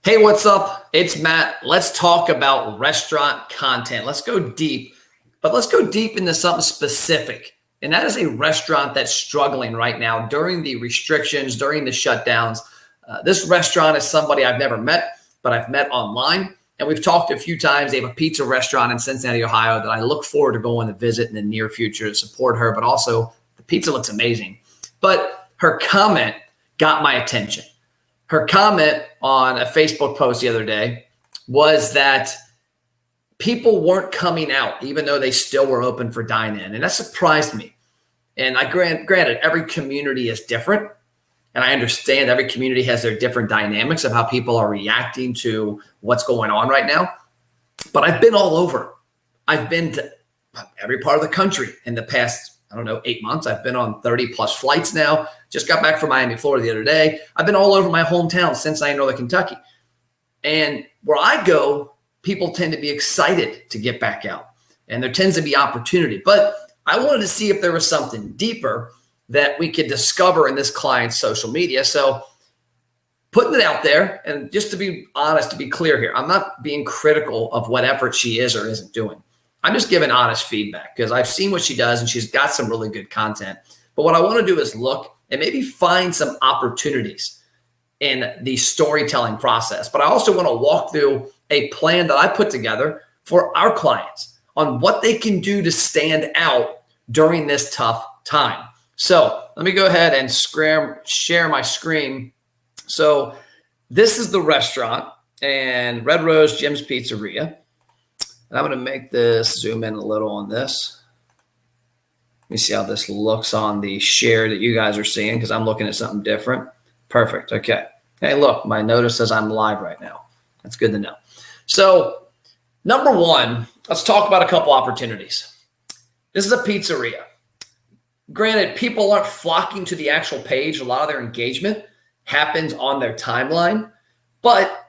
Hey, what's up? It's Matt. Let's talk about restaurant content. Let's go deep, but let's go deep into something specific. And that is a restaurant that's struggling right now during the restrictions, during the shutdowns. This restaurant is somebody I've never met, but I've met online. And we've talked a few times. They have a pizza restaurant in Cincinnati, Ohio that I look forward to going to visit in the near future to support her. But also, the pizza looks amazing. But her comment got my attention. Her comment on a Facebook post the other day was that people weren't coming out, even though they still were open for dine-in. And that surprised me. And granted, every community is different. And I understand every community has their different dynamics of how people are reacting to what's going on right now. But I've been all over. I've been to every part of the country in the past 8 months. I've been on 30 plus flights now. Just got back from Miami, Florida the other day. I've been all over my hometown, Cincinnati, Northern Kentucky. And where I go, people tend to be excited to get back out. And there tends to be opportunity. But I wanted to see if there was something deeper that we could discover in this client's social media. So putting it out there, and just to be honest, to be clear here, I'm not being critical of what effort she is or isn't doing. I'm just giving honest feedback because I've seen what she does and she's got some really good content. But what I want to do is look and maybe find some opportunities in the storytelling process. But I also want to walk through a plan that I put together for our clients on what they can do to stand out during this tough time. So let me go ahead and share my screen. So this is the restaurant and Red Rose Jim's Pizzeria. And I'm going to make this zoom in a little on this. Let me see how this looks on the share that you guys are seeing because I'm looking at something different. Perfect. Okay. Hey, look, my notice says I'm live right now. That's good to know. So number one, let's talk about a couple opportunities. This is a pizzeria. Granted, people aren't flocking to the actual page. A lot of their engagement happens on their timeline, but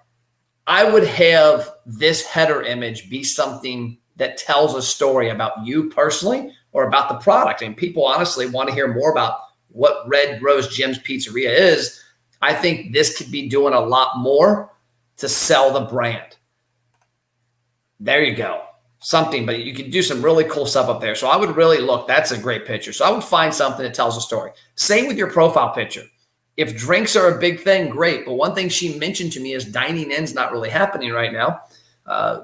I would have this header image be something that tells a story about you personally or about the product. And people honestly want to hear more about what Red Rose Jim's Pizzeria is. I think this could be doing a lot more to sell the brand. There you go. Something, but you can do some really cool stuff up there. So I would really look, that's a great picture. So I would find something that tells a story. Same with your profile picture. If drinks are a big thing, great. But one thing she mentioned to me is dining in's not really happening right now.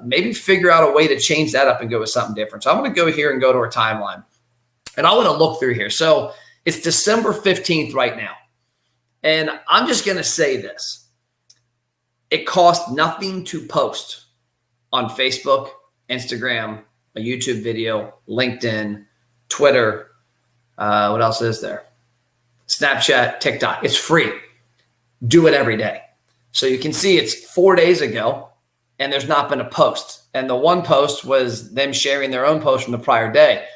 Maybe figure out a way to change that up and go with something different. So I'm going to go here and go to our timeline. And I want to look through here. So it's December 15th right now. And I'm just going to say this. It costs nothing to post on Facebook, Instagram, a YouTube video, LinkedIn, Twitter. What else is there? Snapchat, TikTok. It's free. Do it every day. So you can see it's 4 days ago and there's not been a post. And the one post was them sharing their own post from the prior day.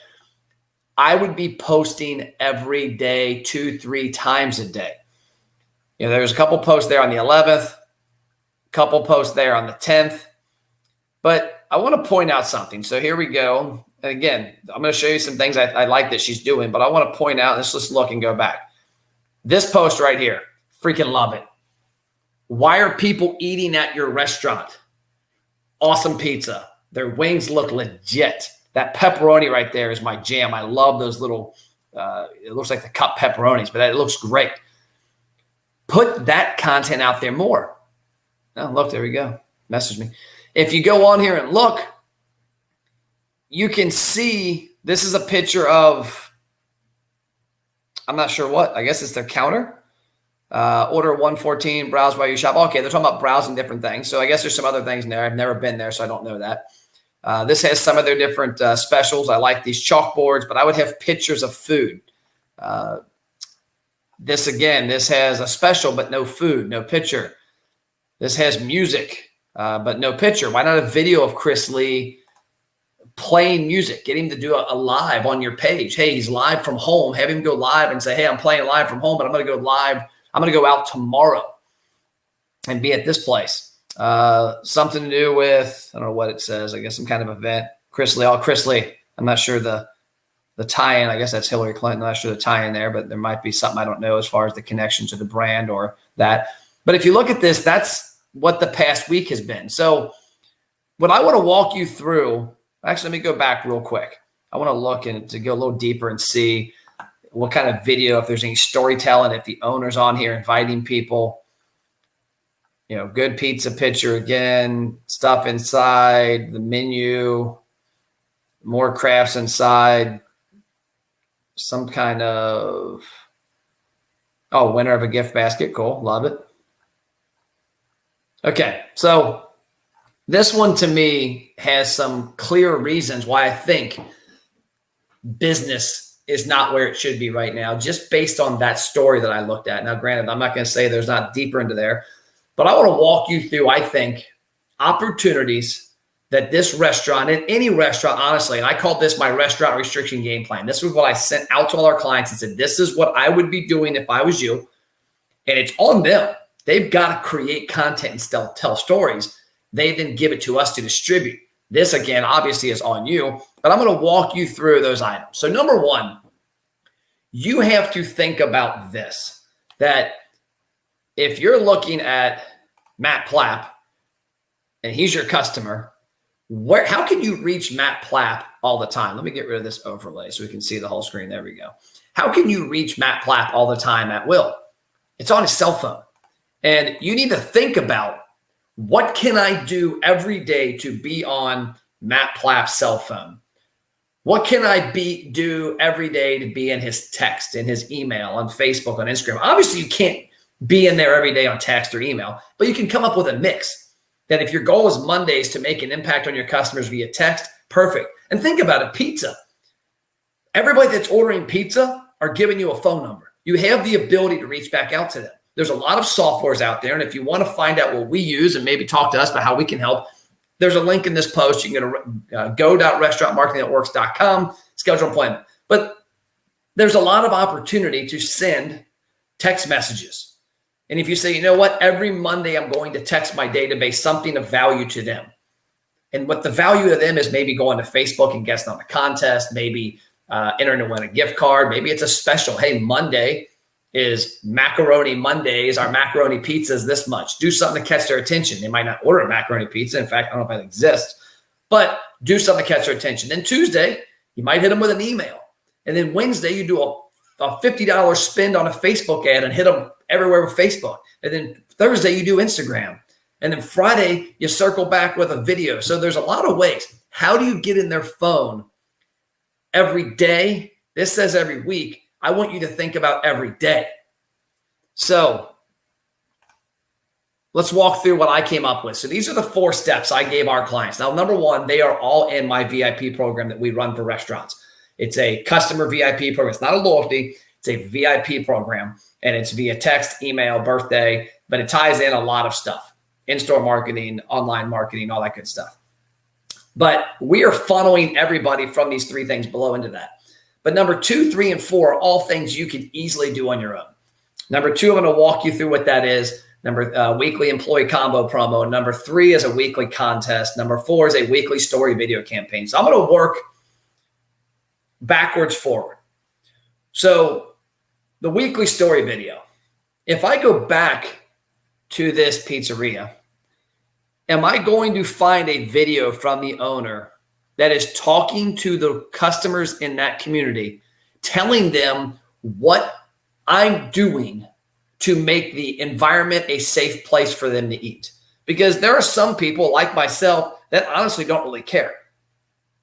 I would be posting every day, 2-3 times a day. There's a couple posts there on the 11th, a couple posts there on the 10th. But I want to point out something. So here we go. And again, I'm going to show you some things I like that she's doing, but I want to point out, let's just look and go back. This post right here, freaking love it. Why are people eating at your restaurant? Awesome pizza. Their wings look legit. That pepperoni right there is my jam. I love those little, it looks like the cup pepperonis, but it looks great. Put that content out there more. Oh, look, there we go. Message me. If you go on here and look, you can see this is a picture of, I'm not sure what. I guess it's their counter. Order 114, browse while you shop. Okay, they're talking about browsing different things. So I guess there's some other things in there. I've never been there, so I don't know that. This has some of their different specials. I like these chalkboards, but I would have pictures of food. This has a special, but no food, no picture. This has music, but no picture. Why not a video of Chris Lee playing music? Get him to do a live on your page. Hey, he's live from home. Have him go live and say, hey, I'm playing live from home, but I'm going to go live. I'm going to go out tomorrow and be at this place. Something to do with, I don't know what it says. I guess some kind of event. Chris Lee. I'm not sure the tie-in. I guess that's Hillary Clinton. I'm not sure the tie-in there, but there might be something I don't know as far as the connection to the brand or that. But if you look at this, that's what the past week has been. So what I want to walk you through, actually, let me go back real quick. I want to look and to go a little deeper and see what kind of video, if there's any storytelling, if the owner's on here inviting people. Good pizza picture again, stuff inside, the menu, more crafts inside, some kind of, winner of a gift basket. Cool. Love it. Okay. So this one to me has some clear reasons why I think business is not where it should be right now, just based on that story that I looked at. Now, granted, I'm not going to say there's not deeper into there, but I want to walk you through, I think, opportunities that this restaurant and any restaurant, honestly, and I called this my restaurant restriction game plan. This was what I sent out to all our clients and said, this is what I would be doing if I was you. And it's on them. They've got to create content and still tell stories. They then give it to us to distribute. This, again, obviously is on you, but I'm going to walk you through those items. So number one, you have to think about this, that if you're looking at Matt Plapp and he's your customer, how can you reach Matt Plapp all the time? Let me get rid of this overlay so we can see the whole screen. There we go. How can you reach Matt Plapp all the time at will? It's on his cell phone. And you need to think about, what can I do every day to be on Matt Plapp's cell phone? What can I do every day to be in his text, in his email, on Facebook, on Instagram? Obviously, you can't be in there every day on text or email, but you can come up with a mix that if your goal is Mondays to make an impact on your customers via text, perfect. And think about it, pizza. Everybody that's ordering pizza are giving you a phone number. You have the ability to reach back out to them. There's a lot of softwares out there, and if you want to find out what we use and maybe talk to us about how we can help, there's a link in this post. You can go to go.restaurantmarketingnetworks.com, schedule an appointment. But there's a lot of opportunity to send text messages. And if you say, you know what, every Monday I'm going to text my database something of value to them. And what the value to them is, maybe going to Facebook and guessing on a contest, maybe entering to win a gift card. Maybe it's a special. Hey, Monday is Macaroni Mondays. Our macaroni pizza is this much. Do something to catch their attention. They might not order a macaroni pizza. In fact, I don't know if that exists, but do something to catch their attention. Then Tuesday, you might hit them with an email. And then Wednesday, you do a $50 spend on a Facebook ad and hit them everywhere with Facebook. And then Thursday, you do Instagram. And then Friday, you circle back with a video. So there's a lot of ways. How do you get in their phone every day? This says every week. I want you to think about every day. So let's walk through what I came up with. So these are the 4 steps I gave our clients. Now, number one, they are all in my VIP program that we run for restaurants. It's a customer VIP program. It's not a loyalty. It's a VIP program, and it's via text, email, birthday, but it ties in a lot of stuff: in-store marketing, online marketing, all that good stuff. But we are funneling everybody from these 3 things below into that. But number 2, 3, and 4 are all things you can easily do on your own. Number 2, I'm going to walk you through what that is. Weekly employee combo promo. Number 3 is a weekly contest. Number 4 is a weekly story video campaign. So I'm going to work backwards forward. So the weekly story video. If I go back to this pizzeria, am I going to find a video from the owner that is talking to the customers in that community, telling them what I'm doing to make the environment a safe place for them to eat? Because there are some people like myself that honestly don't really care.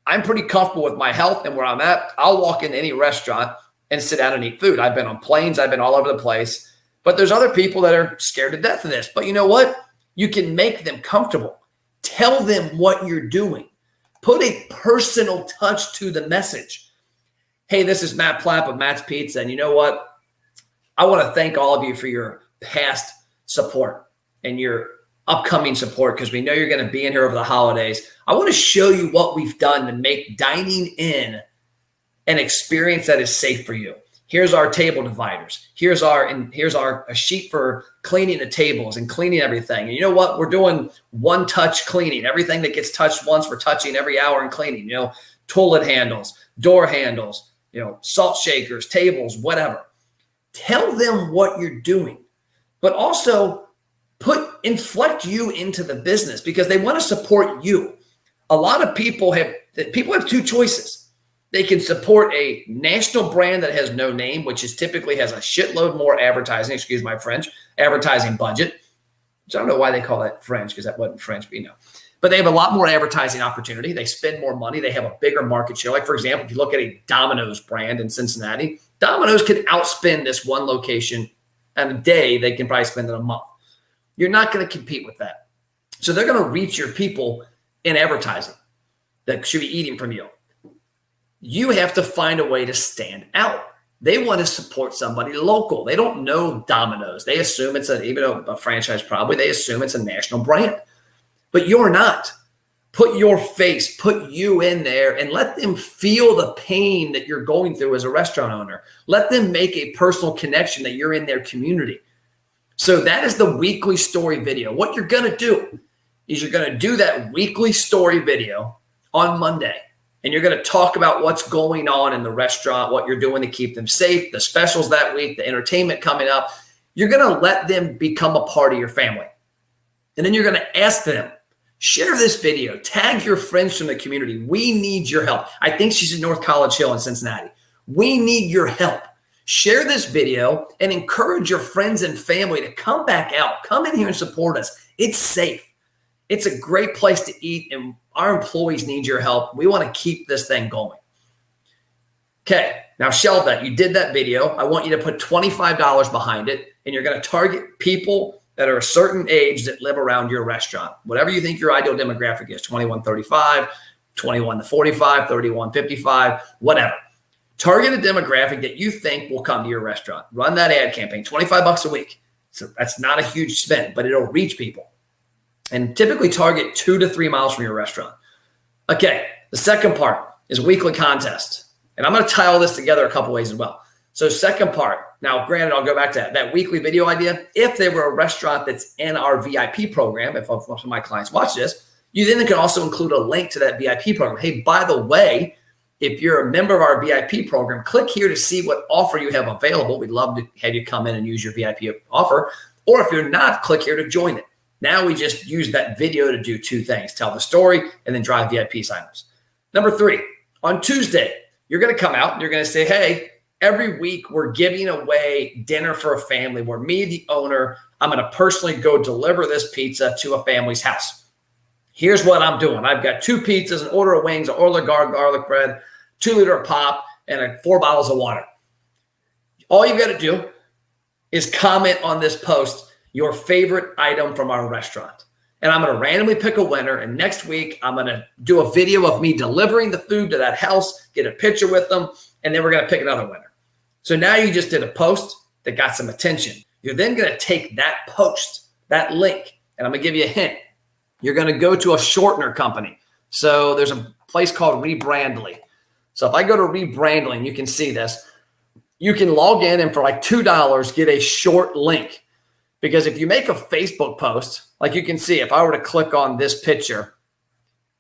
I'm pretty comfortable with my health and where I'm at. I'll walk into any restaurant and sit down and eat food. I've been on planes. I've been all over the place. But there's other people that are scared to death of this. But you know what? You can make them comfortable. Tell them what you're doing. Put a personal touch to the message. Hey, this is Matt Plapp of Matt's Pizza. And you know what? I want to thank all of you for your past support and your upcoming support, because we know you're going to be in here over the holidays. I want to show you what we've done to make dining in an experience that is safe for you. Here's our table dividers. Here's a sheet for cleaning the tables and cleaning everything. And you know what? We're doing one-touch cleaning. Everything that gets touched once, we're touching every hour and cleaning. Toilet handles, door handles, salt shakers, tables, whatever. Tell them what you're doing, but also inflect you into the business because they want to support you. A lot of people have two choices. They can support a national brand that has no name, which is typically has a shitload more advertising, excuse my French, advertising budget. Which I don't know why they call that French, because that wasn't French, but you know. But they have a lot more advertising opportunity. They spend more money. They have a bigger market share. Like, for example, if you look at a Domino's brand in Cincinnati, Domino's can outspend this one location in a day. They can probably spend it a month. You're not going to compete with that. So they're going to reach your people in advertising that should be eating from you. You have to find a way to stand out. They want to support somebody local. They don't know Domino's. They assume it's even a franchise probably, they assume it's a national brand. But you're not. Put your face, put you in there, and let them feel the pain that you're going through as a restaurant owner. Let them make a personal connection that you're in their community. So that is the weekly story video. What you're going to do is you're going to do that weekly story video on Monday. And you're going to talk about what's going on in the restaurant, what you're doing to keep them safe, the specials that week, the entertainment coming up. You're going to let them become a part of your family. And then you're going to ask them, share this video, tag your friends from the community. We need your help. I think she's in North College Hill in Cincinnati. We need your help. Share this video and encourage your friends and family to come back out. Come in here and support us. It's safe. It's a great place to eat, and our employees need your help. We want to keep this thing going. Okay, now shelve that. You did that video. I want you to put $25 behind it, and you're going to target people that are a certain age that live around your restaurant. Whatever you think your ideal demographic is, 21 to 35, 21 to 45, 31 to 55, whatever. Target a demographic that you think will come to your restaurant. Run that ad campaign, $25 a week. So that's not a huge spend, but it'll reach people. And typically target 2 to 3 miles from your restaurant. Okay, the second part is a weekly contest. And I'm going to tie all this together a couple ways as well. So second part, now granted, I'll go back to that weekly video idea. If they were a restaurant that's in our VIP program, if most of my clients watch this, you then can also include a link to that VIP program. Hey, by the way, if you're a member of our VIP program, click here to see what offer you have available. We'd love to have you come in and use your VIP offer. Or if you're not, click here to join it. Now we just use that video to do two things, tell the story and then drive VIP signups. Number 3, on Tuesday, you're going to come out and you're going to say, hey, every week we're giving away dinner for a family where me, the owner, I'm going to personally go deliver this pizza to a family's house. Here's what I'm doing. I've got 2 pizzas, an order of wings, an order of garlic bread, 2-liter of pop, and 4 bottles of water. All you got to do is comment on this post your favorite item from our restaurant. And I'm going to randomly pick a winner. And next week, I'm going to do a video of me delivering the food to that house, get a picture with them, and then we're going to pick another winner. So now you just did a post that got some attention. You're then going to take that post, that link, and I'm going to give you a hint. You're going to go to a shortener company. So there's a place called Rebrandly. So if I go to Rebrandly, you can see this. You can log in and for like $2 get a short link. Because if you make a Facebook post, like you can see, if I were to click on this picture,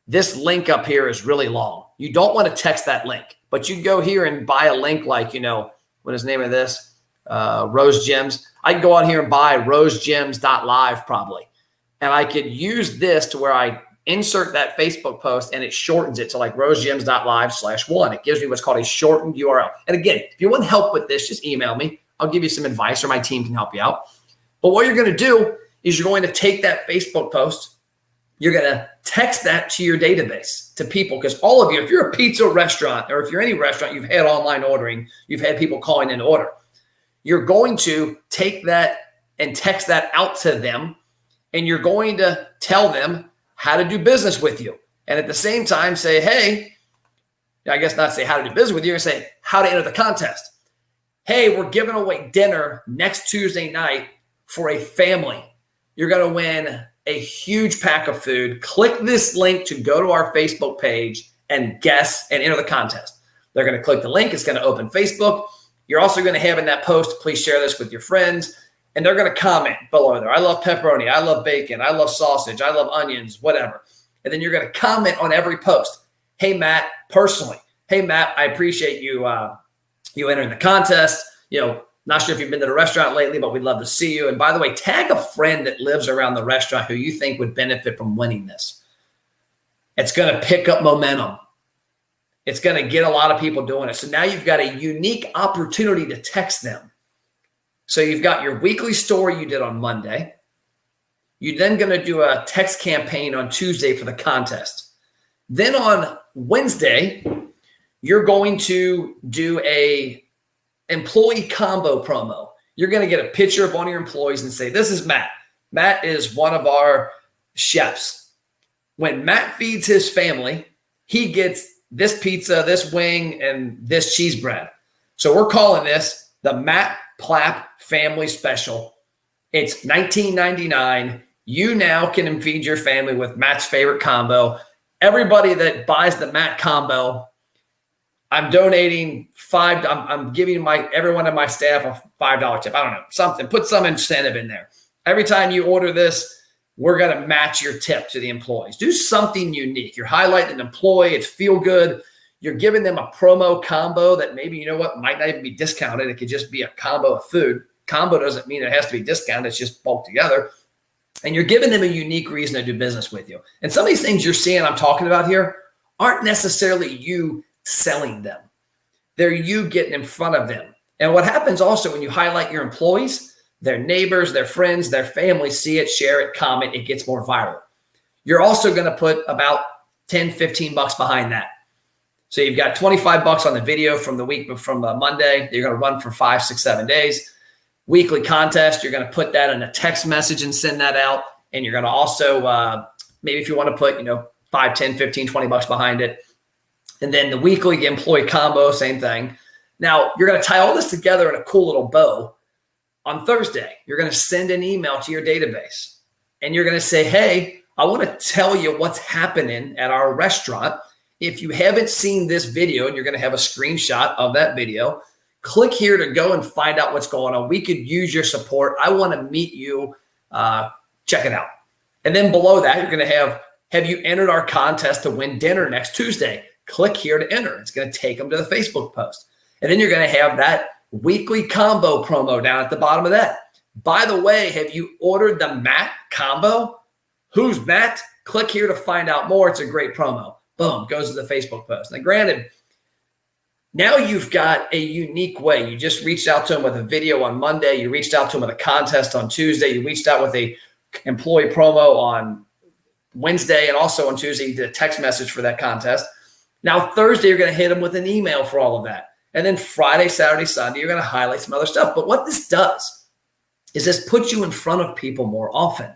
this link up here is really long. You don't want to text that link, but you go here and buy a link like, what is the name of this? Rose Gems. I can go on here and buy rosegems.live probably. And I could use this to where I insert that Facebook post and it shortens it to like rosegems.live/1. It gives me what's called a shortened URL. And again, if you want help with this, just email me. I'll give you some advice or my team can help you out. But what you're going to do is you're going to take that Facebook post, you're going to text that to your database, to people, because all of you, if you're a pizza restaurant or if you're any restaurant, you've had online ordering, you've had people calling in to order. You're going to take that and text that out to them, and you're going to tell them how to do business with you. And at the same time say, hey, I guess not say how to do business with you, you're going to say how to enter the contest. Hey, we're giving away dinner next Tuesday night for a family. You're going to win a huge pack of food. Click this link to go to our Facebook page and guess and enter the contest. They're going to click the link. It's going to open Facebook. You're also going to have in that post, please share this with your friends. And they're going to comment below there. I love pepperoni. I love bacon. I love sausage. I love onions, whatever. And then you're going to comment on every post. Hey, Matt, personally. Hey, Matt, I appreciate you entering the contest. Not sure if you've been to the restaurant lately, but we'd love to see you. And by the way, tag a friend that lives around the restaurant who you think would benefit from winning this. It's going to pick up momentum. It's going to get a lot of people doing it. So now you've got a unique opportunity to text them. So you've got your weekly story you did on Monday. You're then going to do a text campaign on Tuesday for the contest. Then on Wednesday, you're going to do a employee combo promo. You're going to get a picture of one of your employees and say, this is Matt. Matt is one of our chefs. When Matt feeds his family, he gets this pizza, this wing, and this cheese bread. So we're calling this the Matt Plapp Family Special. It's $19.99. You now can feed your family with Matt's favorite combo. Everybody that buys the Matt combo, I'm donating I'm giving everyone in my staff a $5 tip. I don't know, something. Put some incentive in there. Every time you order this, we're going to match your tip to the employees. Do something unique. You're highlighting an employee. It's feel good. You're giving them a promo combo that maybe, you know what, might not even be discounted. It could just be a combo of food. Combo doesn't mean it has to be discounted. It's just bulked together. And you're giving them a unique reason to do business with you. And some of these things you're seeing I'm talking about here aren't necessarily you selling them. They're you getting in front of them. And what happens also when you highlight your employees, their neighbors, their friends, their family see it, share it, comment, it gets more viral. You're also going to put about 10, 15 bucks behind that. So you've got 25 bucks on the video from the week from Monday. You're going to run for 5, 6, 7 days. Weekly contest, you're going to put that in a text message and send that out. And you're going to also, maybe if you want to put, 5, 10, 15, 20 bucks behind it. And then the weekly employee combo, same thing. Now, you're going to tie all this together in a cool little bow. On Thursday, you're going to send an email to your database. And you're going to say, hey, I want to tell you what's happening at our restaurant. If you haven't seen this video, and you're going to have a screenshot of that video, click here to go and find out what's going on. We could use your support. I want to meet you. Check it out. And then below that, you're going to have you entered our contest to win dinner next Tuesday? Click here to enter. It's going to take them to the Facebook post. And then you're going to have that weekly combo promo down at the bottom of that. By the way, have you ordered the Matt combo? Who's Matt? Click here to find out more. It's a great promo. Boom, goes to the Facebook post. Now, granted, now you've got a unique way. You just reached out to them with a video on Monday. You reached out to them with a contest on Tuesday. You reached out with a employee promo on Wednesday, and also on Tuesday, you did a text message for that contest. Now, Thursday, you're going to hit them with an email for all of that. And then Friday, Saturday, Sunday, you're going to highlight some other stuff. But what this does is this puts you in front of people more often.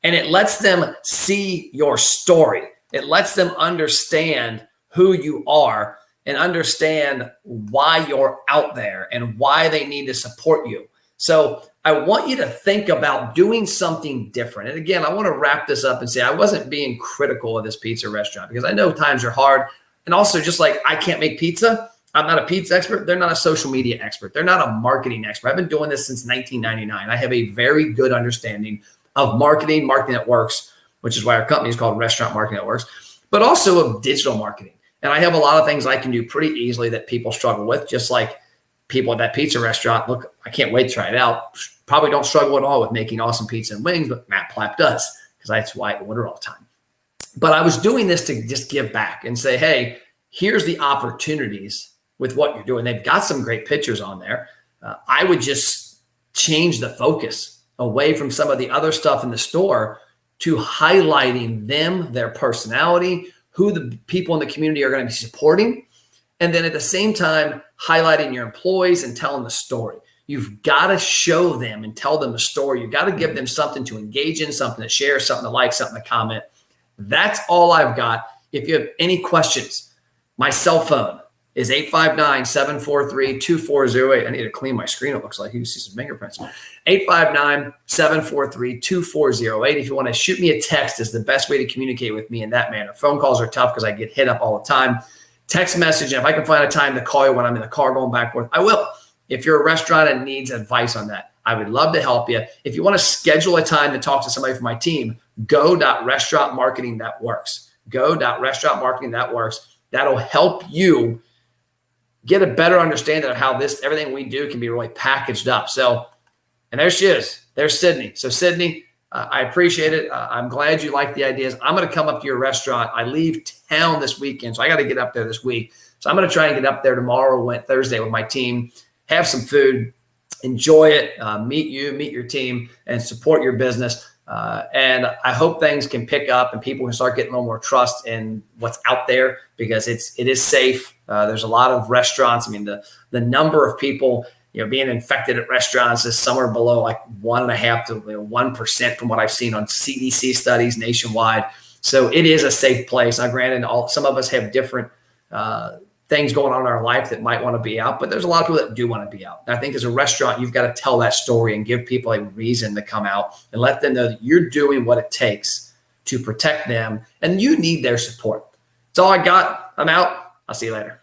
And it lets them see your story. It lets them understand who you are and understand why you're out there and why they need to support you. So I want you to think about doing something different. And again, I want to wrap this up and say I wasn't being critical of this pizza restaurant because I know times are hard. And also, just like I can't make pizza, I'm not a pizza expert. They're not a social media expert. They're not a marketing expert. I've been doing this since 1999. I have a very good understanding of marketing that works, which is why our company is called Restaurant Marketing That Works, but also of digital marketing. And I have a lot of things I can do pretty easily that people struggle with, just like people at that pizza restaurant. Look, I can't wait to try it out. Probably don't struggle at all with making awesome pizza and wings, but Matt Plapp does because that's why I order all the time. But I was doing this to just give back and say, hey, here's the opportunities with what you're doing. They've got some great pictures on there. I would just change the focus away from some of the other stuff in the store to highlighting them, their personality, who the people in the community are going to be supporting. And then at the same time, highlighting your employees and telling the story. You've got to show them and tell them a story. You've got to give them something to engage in, something to share, something to like, something to comment. That's all I've got. If you have any questions, my cell phone is 859-743-2408. I need to clean my screen. It looks like you can see some fingerprints. 859-743-2408. If you want to shoot me a text, is the best way to communicate with me in that manner. Phone calls are tough because I get hit up all the time. Text message, and if I can find a time to call you when I'm in the car going back and forth, I will. If you're a restaurant and needs advice on that, I would love to help you. If you want to schedule a time to talk to somebody from my team, go.restaurantmarketingthatworks. Go.restaurantmarketingthatworks. That'll help you get a better understanding of how everything we do can be really packaged up. So, and there she is. There's Sydney. So Sydney, I appreciate it. I'm glad you like the ideas. I'm going to come up to your restaurant. I leave town this weekend, so I got to get up there this week. So I'm going to try and get up there tomorrow, Thursday with my team, have some food, enjoy it, meet you, meet your team, and support your business. And I hope things can pick up and people can start getting a little more trust in what's out there, because it is safe. There's a lot of restaurants. I mean, the number of people being infected at restaurants is somewhere below like 1.5 to 1% from what I've seen on CDC studies nationwide. So it is a safe place. Now, granted, some of us have different things going on in our life that might want to be out, but there's a lot of people that do want to be out. And I think as a restaurant, you've got to tell that story and give people a reason to come out and let them know that you're doing what it takes to protect them and you need their support. That's all I got. I'm out. I'll see you later.